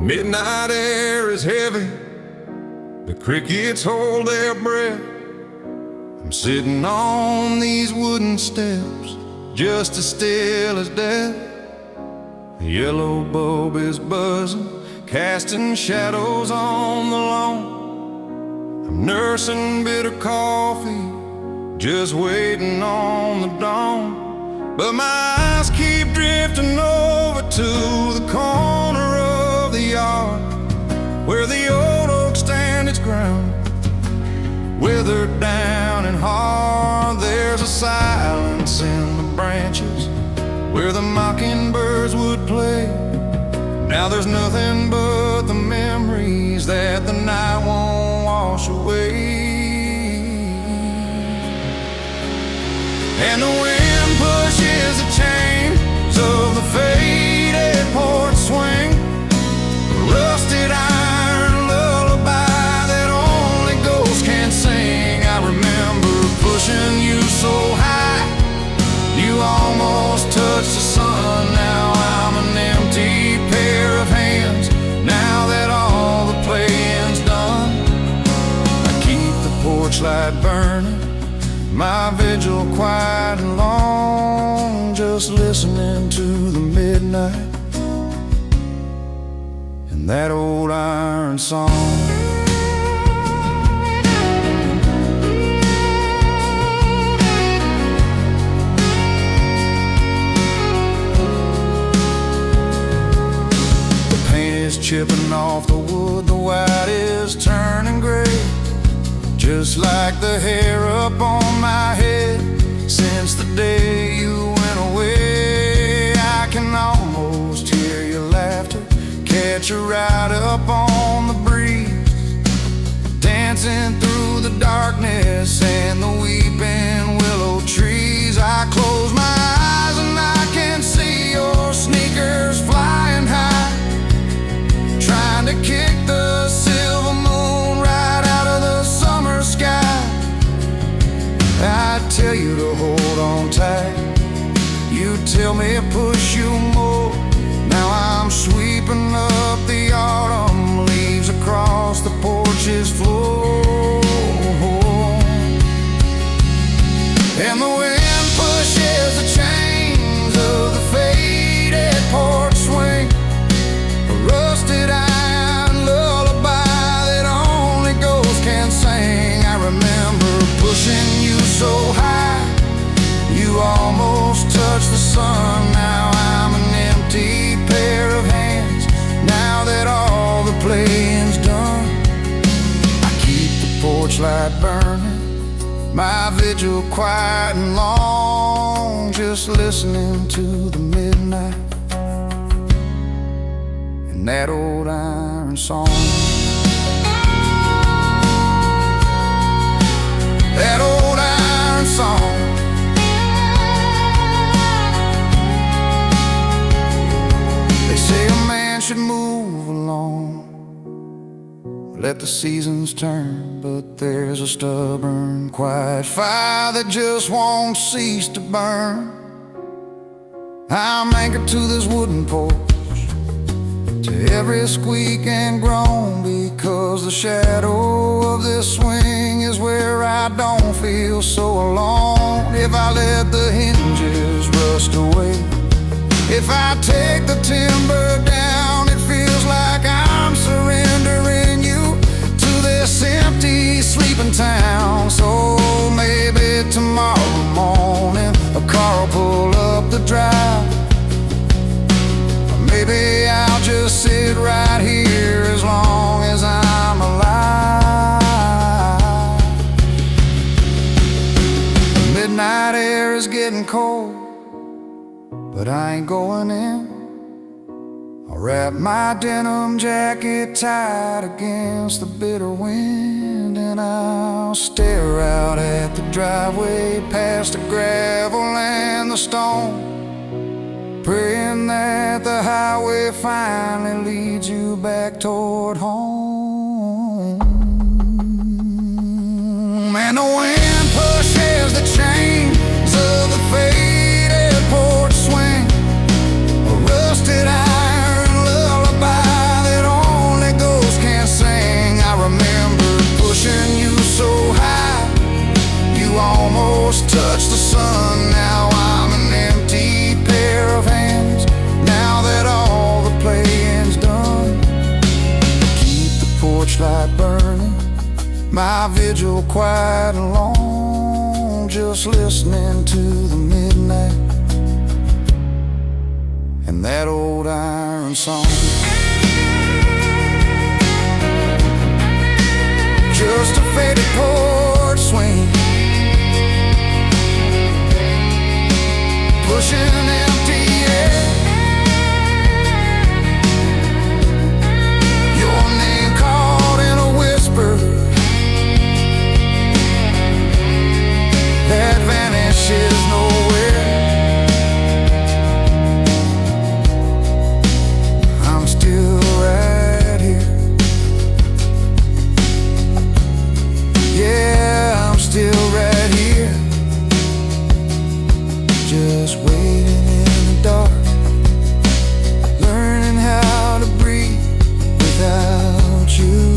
midnight air is heavy, the crickets hold their breath. I'm sitting on these wooden steps, just as still as death. The yellow bulb is buzzing, casting shadows on the lawn. I'm nursing bitter coffee, just waiting on the dawn. But my eyes keep drifting over to the corner of the yard, where the old oak stands its ground, withered down and hard. There's a silence in the branches where the mockingbirds would play. Now there's nothing but the memories that the night won't wash away. And the wind pushes the chains of the faded porch swing, a rusted iron lullaby that only ghosts can sing. I remember pushing you so high, you almost touched the sun. Now I'm an empty pair of hands, now that all the playing's done. I keep the porch light burning, my vigil quiet and long, just listening to the midnight and that old iron song. The paint is chipping off the wood, the white is turning gray, just like the hair up on my head since the day you went away. I can almost hear your laughter, catch you right up on the breeze, dancing through the darkness and the weeping willow trees. I close my eyes and I can see your sneakers flying high, trying to kick the silver moon right out of the summer sky. I tell you to hold on tight, you tell me push you more. Now I'm sweeping up the autumn leaves across the porch's floor, and the wind pushes the chains of the faded porch swing, a rusted iron lullaby that only ghosts can sing. I remember pushing you so high, you almost touched the sun. Now I'm an empty pair of hands, now that all the playing's done. I keep the porch light burning, my vigil quiet and long, just listening to the midnight and that old iron song. That old iron song. They say a man should move along, let the seasons turn, but there's a stubborn, quiet fire that just won't cease to burn. I'm anchored to this wooden porch, to every squeak and groan, because the shadow of this swing is where I don't feel so alone. If I let the hinges rust away, if I take the timber down, it feels like I'm surrendering you to this empty sleeping town. So maybe tomorrow morning a car will pull up the drive, or maybe I'll just sit right here as long as I'm alive. The midnight air is getting cold, but I ain't going in. I'll wrap my denim jacket tight against the bitter wind, and I'll stare out at the driveway past the gravel and the stone, praying that the highway finally leads you back toward home. And the wind pushes the chains of the faded porch swing, a rusted iron lullaby that touch the sun. Now I'm an empty pair of hands, now that all the playing's done. Keep the porch light burning, my vigil quiet and long, just listening to the midnight and that old iron song. Just a faded porch swing, pushing empty air. Your name called in a whisper that vanishes nowhere. I'm still right here. Yeah, I'm still right here, just waiting in the dark, learning how to breathe without you.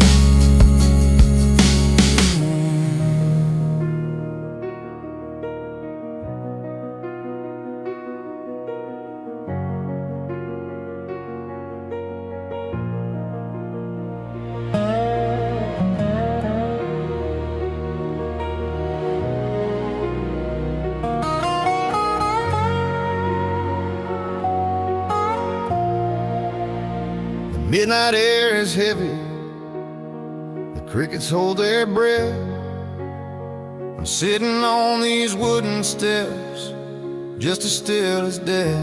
Midnight air is heavy, the crickets hold their breath. I'm sitting on these wooden steps, just as still as death.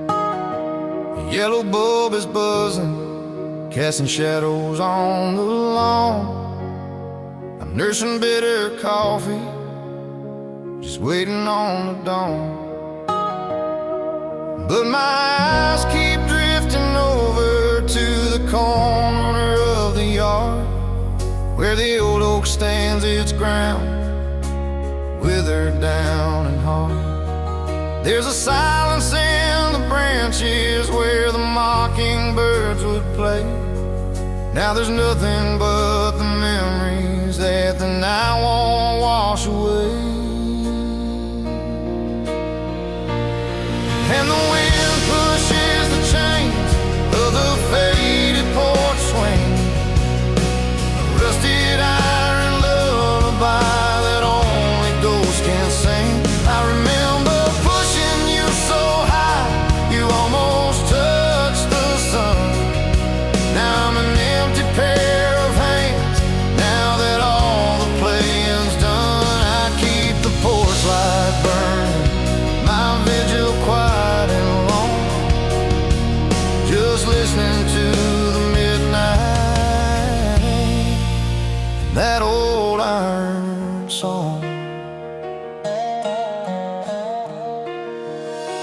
A yellow bulb is buzzing, casting shadows on the lawn. I'm nursing bitter coffee, just waiting on the dawn. But my eyes keep drifting over to the corner of the yard, where the old oak stands its ground, withered down and hard. There's a silence in the branches where the mockingbirds would play. Now there's nothing but the memories that the night won't wash away. And the wind pushes the chains of the faded porch swing, a rusted iron lullaby that only ghosts can sing. I remember pushing you so high, you almost touched the sun. Now I'm an empty pair of hands, now that all the playing's done. I keep the porch light burning, my vigil quiet and long, just listening to the midnight, that old iron song.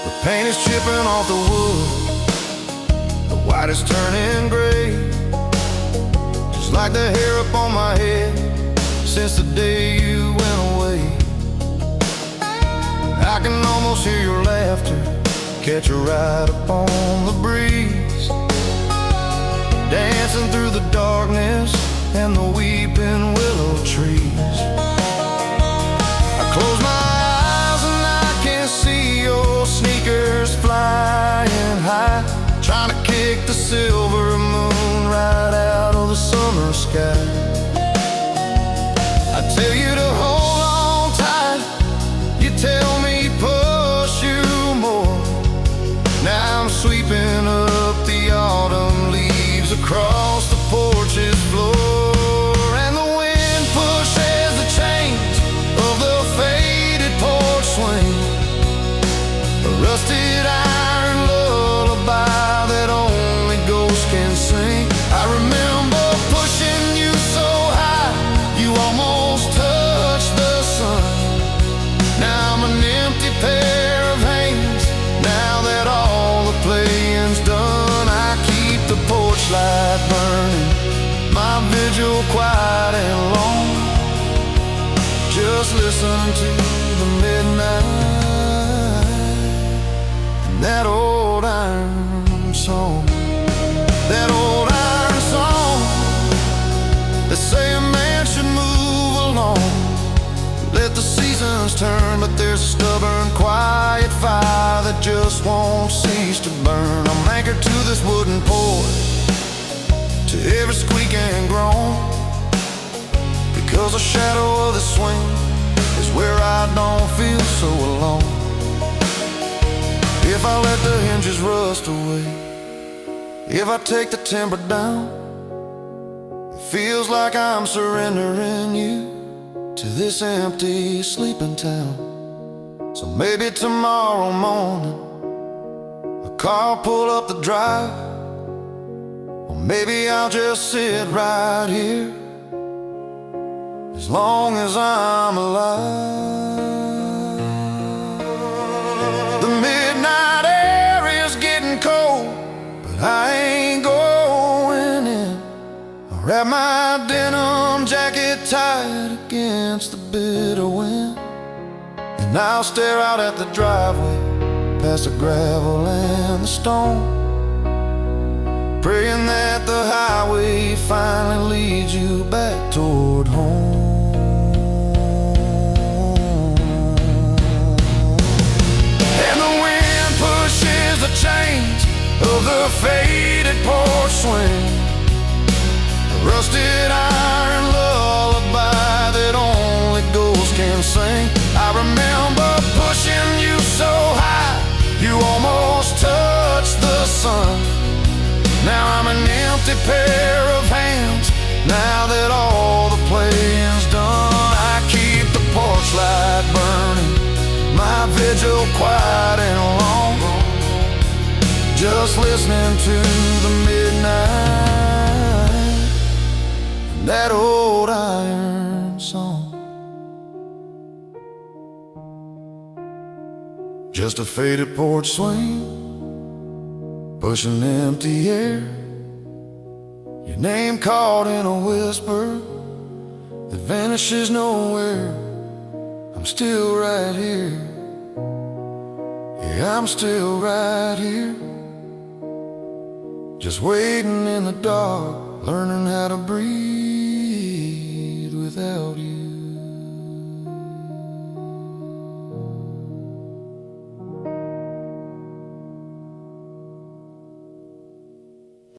The paint is chipping off the wood, the white is turning gray, just like the hair up on my head since the day you went away. I can almost hear your laughter, catch a ride upon the breeze, dancing through the darkness and the weeping willow trees. I close my eyes and I can see your sneakers flying high, trying to kick the silver moon right out of the summer sky. I tell you to hold on tight, you tell me push you more. Now I'm sweeping up the autumn leaves across the porch's floor, and the wind pushes the chains of the faded porch swing, a rusted iron lullaby that only ghosts can sing. I remember pushing you so high, you almost touched the sun. Now I'm an empty pair of hands, now that all the playing's done. I keep the porch light burning, my vigil quiet and long, just listen to the midnight and that old iron song, that old iron song that say a man should move along, let the seasons turn, but there's this stubborn, quiet fire that just won't cease to burn. I'm anchored to this wooden porch, to every squeak and groan, because the shadow of the swing is where I don't feel so alone. If I let the hinges rust away, if I take the timber down, it feels like I'm surrendering you to this empty sleeping town. So maybe tomorrow morning a car will pull up the drive, or maybe I'll just sit right here as long as I'm alive. The midnight air is getting cold, but I ain't going in. I'll wrap my denim jacket tight against the bitter wind, and I'll stare out at the driveway, past the gravel and the stone, praying that the highway finally leads you back toward home. And the wind pushes the chains of the faded porch swing, a rusted iron lullaby that only ghosts can sing. I remember pushing you so high you almost touched the sun. Now I'm an empty pair of hands, now that all the playing's done. I keep the porch light burning, my vigil quiet and long, just listening to the midnight, that old iron song. Just a faded porch swing, pushing empty air, your name caught in a whisper that vanishes nowhere. I'm still right here, yeah, I'm still right here, just waiting in the dark, learning how to breathe without you.